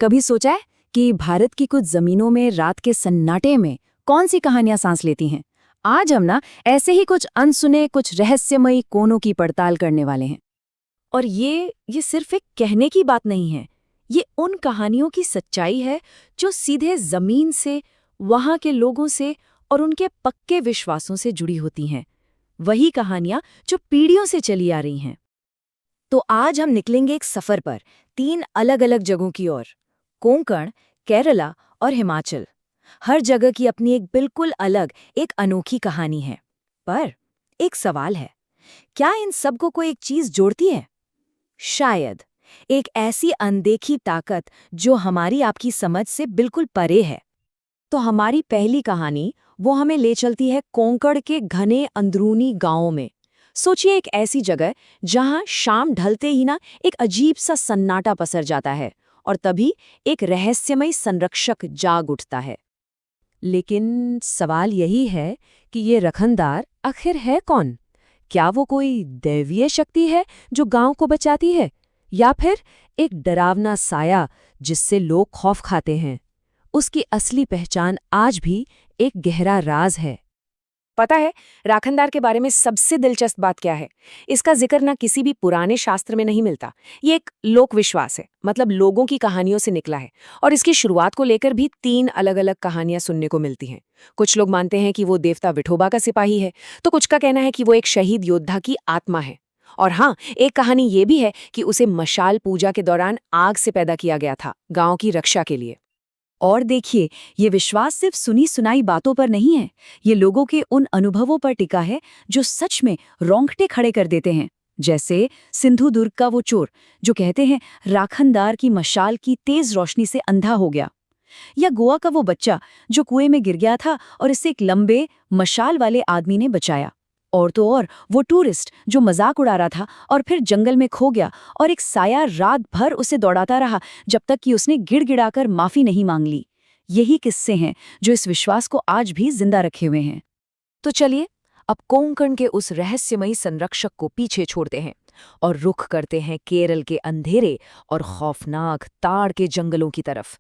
कभी सोचा है कि भारत की कुछ जमीनों में रात के सन्नाटे में कौन सी कहानियां सांस लेती हैं? आज हम ना ऐसे ही कुछ अनसुने, कुछ रहस्यमयी कोनों की पड़ताल करने वाले हैं। और ये सिर्फ एक कहने की बात नहीं है। ये उन कहानियों की सच्चाई है जो सीधे जमीन से, वहां के लोगों से और उनके पक्के विश्वासों से जुड़ी होती हैं। वही कहानियां जो पीढ़ियों से चली आ रही हैं। तो आज हम निकलेंगे एक सफर पर, 3 अलग-अलग जगहों की ओर। कोंकण, केरला और हिमाचल। हर जगह की अपनी एक बिल्कुल अलग, एक अनोखी कहानी है। पर एक सवाल है, क्या इन सबको कोई एक चीज जोड़ती है? शायद एक ऐसी अनदेखी ताकत जो हमारी आपकी समझ से बिल्कुल परे है। तो हमारी पहली कहानी वो हमें ले चलती है कोंकण के घने अंदरूनी गांवों में। सोचिए, एक ऐसी जगह जहां शाम ढलते ही ना एक अजीब सा सन्नाटा पसर जाता है और तभी एक रहस्यमय संरक्षक जाग उठता है। लेकिन सवाल यही है कि ये रखनदार आखिर है कौन? क्या वो कोई दैवीय शक्ति है जो गांव को बचाती है, या फिर एक डरावना साया जिससे लोग खौफ खाते हैं? उसकी असली पहचान आज भी एक गहरा राज है। पता है राखनदार के बारे में सबसे दिलचस्प बात क्या है? इसका जिक्र ना किसी भी पुराने शास्त्र में नहीं मिलता। ये एक लोक विश्वास है, मतलब लोगों की कहानियों से निकला है। और इसकी शुरुआत को लेकर भी 3 अलग-अलग कहानियां सुनने को मिलती हैं। कुछ लोग मानते हैं कि वो देवता विठोबा का सिपाही है, तो कुछ का कहना है कि वो एक शहीद योद्धा की आत्मा है। और हाँ, एक कहानी ये भी है कि उसे मशाल पूजा के दौरान आग से पैदा किया गया था, गांव की रक्षा के लिए। और देखिए, ये विश्वास सिर्फ सुनी सुनाई बातों पर नहीं है, ये लोगों के उन अनुभवों पर टिका है जो सच में रोंगटे खड़े कर देते हैं। जैसे सिंधु दुर्ग का वो चोर जो कहते हैं राखनदार की मशाल की तेज रोशनी से अंधा हो गया, या गोवा का वो बच्चा जो कुएं में गिर गया था और इससे एक लंबे मशाल वाले आदमी ने बचाया। और तो और वो टूरिस्ट जो मजाक उड़ा रहा था और फिर जंगल में खो गया और एक साया रात भर उसे दौड़ाता रहा जब तक कि उसने गिड़गिड़ाकर माफी नहीं मांग ली। यही किस्से हैं जो इस विश्वास को आज भी जिंदा रखे हुए हैं। तो चलिए, अब कोंकण के उस रहस्यमयी संरक्षक को पीछे छोड़ते हैं और रुख करते हैं केरल के अंधेरे और खौफनाक ताड़ के जंगलों की तरफ।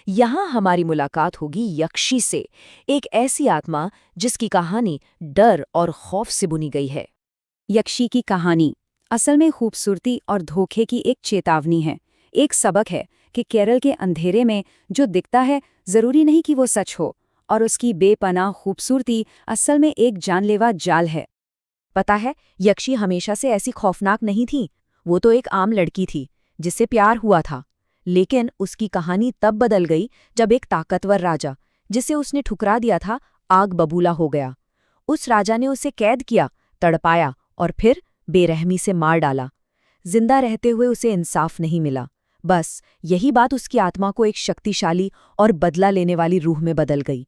यहाँ हमारी मुलाकात होगी यक्षी से, एक ऐसी आत्मा जिसकी कहानी डर और खौफ से बुनी गई है। यक्षी की कहानी असल में खूबसूरती और धोखे की एक चेतावनी है, एक सबक है कि केरल के अंधेरे में जो दिखता है जरूरी नहीं कि वो सच हो, और उसकी बेपनाह खूबसूरती असल में एक जानलेवा जाल है। पता है, यक्षी हमेशा से ऐसी खौफनाक नहीं थी। वो तो एक आम लड़की थी जिससे प्यार हुआ था। लेकिन उसकी कहानी तब बदल गई जब एक ताकतवर राजा, जिसे उसने ठुकरा दिया था, आग बबूला हो गया। उस राजा ने उसे कैद किया, तड़पाया और फिर बेरहमी से मार डाला। जिंदा रहते हुए उसे इंसाफ नहीं मिला। बस यही बात उसकी आत्मा को एक शक्तिशाली और बदला लेने वाली रूह में बदल गई।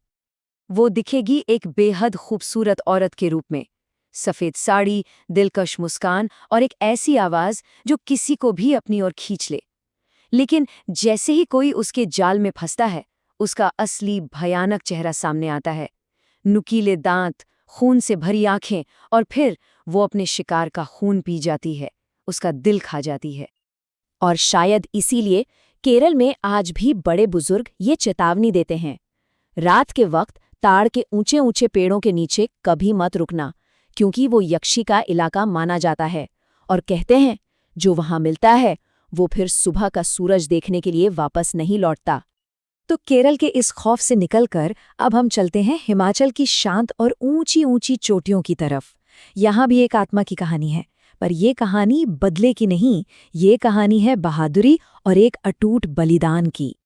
वो दिखेगी एक बेहद खूबसूरत औरत के रूप में, सफ़ेद साड़ी, दिलकश मुस्कान और एक ऐसी आवाज़ जो किसी को भी अपनी ओर खींच ले। लेकिन जैसे ही कोई उसके जाल में फंसता है, उसका असली भयानक चेहरा सामने आता है। नुकीले दांत, खून से भरी आंखें, और फिर वो अपने शिकार का खून पी जाती है, उसका दिल खा जाती है। और शायद इसीलिए केरल में आज भी बड़े बुजुर्ग ये चेतावनी देते हैं, रात के वक्त ताड़ के ऊंचे ऊंचे पेड़ों के नीचे कभी मत रुकना, क्योंकि वो यक्षी का इलाका माना जाता है। और कहते हैं जो वहां मिलता है वो फिर सुबह का सूरज देखने के लिए वापस नहीं लौटता। तो केरल के इस खौफ से निकलकर अब हम चलते हैं हिमाचल की शांत और ऊंची ऊंची चोटियों की तरफ। यहाँ भी एक आत्मा की कहानी है, पर ये कहानी बदले की नहीं, ये कहानी है बहादुरी और एक अटूट बलिदान की।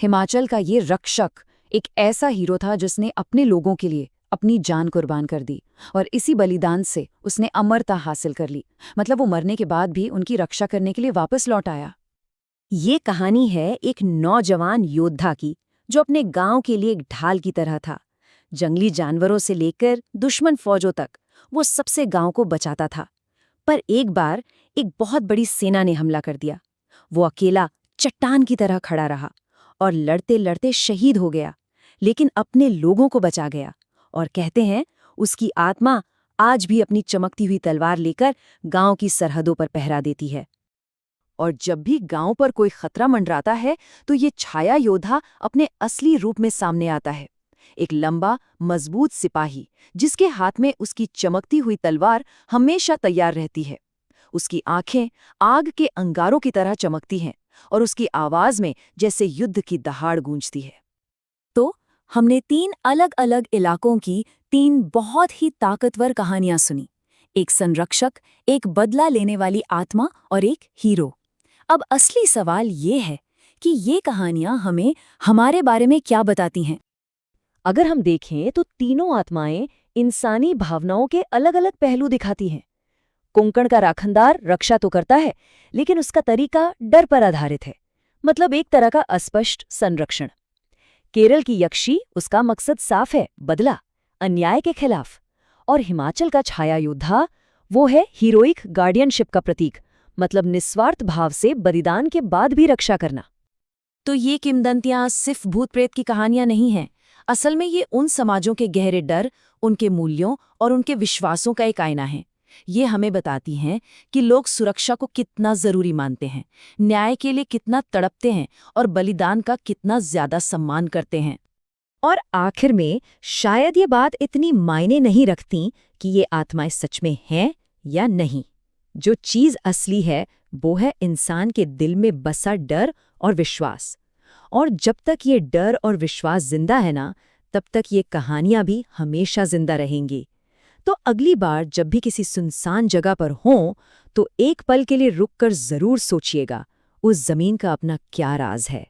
हिमाचल का ये रक्षक एक ऐसा हीरो था जिसने अपने लोगों के लिए अपनी जान कुर्बान कर दी, और इसी बलिदान से उसने अमरता हासिल कर ली। मतलब वो मरने के बाद भी उनकी रक्षा करने के लिए वापस लौट आया। ये कहानी है एक नौजवान योद्धा की जो अपने गांव के लिए एक ढाल की तरह था। जंगली जानवरों से लेकर दुश्मन फौजों तक वो सबसे गांव को बचाता था। पर एक बार एक बहुत बड़ी सेना ने हमला कर दिया। वो अकेला चट्टान की तरह खड़ा रहा और लड़ते लड़ते शहीद हो गया, लेकिन अपने लोगों को बचा गया। और कहते हैं उसकी आत्मा आज भी अपनी चमकती हुई तलवार लेकर गांव की सरहदों पर पहरा देती है। और जब भी गांव पर कोई खतरा मंडराता है तो ये छाया योद्धा अपने असली रूप में सामने आता है। एक लंबा, मजबूत सिपाही जिसके हाथ में उसकी चमकती हुई तलवार हमेशा तैयार रहती है। उसकी आंखें आग के अंगारों की तरह चमकती हैं और उसकी आवाज में जैसे युद्ध की दहाड़ गूंजती है। तो हमने 3 अलग-अलग इलाकों की 3 बहुत ही ताकतवर कहानियां सुनी। एक संरक्षक, एक बदला लेने वाली आत्मा और एक हीरो। अब असली सवाल ये है कि ये कहानियां हमें हमारे बारे में क्या बताती हैं? अगर हम देखें तो तीनों आत्माएं इंसानी भावनाओं के अलग-अलग पहलू दिखाती हैं। कोंकण का राखनदार रक्षा तो करता है, लेकिन उसका तरीका डर पर आधारित है, मतलब एक तरह का अस्पष्ट संरक्षण। केरल की यक्षी, उसका मकसद साफ है, बदला, अन्याय के खिलाफ। और हिमाचल का छाया योद्धा, वो है हीरोइक गार्डियनशिप का प्रतीक, मतलब निस्वार्थ भाव से बलिदान के बाद भी रक्षा करना। तो ये किंवदंतियां सिर्फ भूत प्रेत की कहानियां नहीं हैं। असल में ये उन समाजों के गहरे डर, उनके मूल्यों और उनके विश्वासों का एक आईना है। ये हमें बताती हैं कि लोग सुरक्षा को कितना जरूरी मानते हैं, न्याय के लिए कितना तड़पते हैं और बलिदान का कितना ज्यादा सम्मान करते हैं। और आखिर में शायद ये बात इतनी मायने नहीं रखती कि ये आत्माएं सच में हैं या नहीं। जो चीज असली है वो है इंसान के दिल में बसा डर और विश्वास। और जब तक ये डर और विश्वास जिंदा है ना, तब तक ये कहानियां भी हमेशा जिंदा रहेंगी। तो अगली बार जब भी किसी सुनसान जगह पर हों, तो एक पल के लिए रुककर जरूर सोचिएगा, उस जमीन का अपना क्या राज है।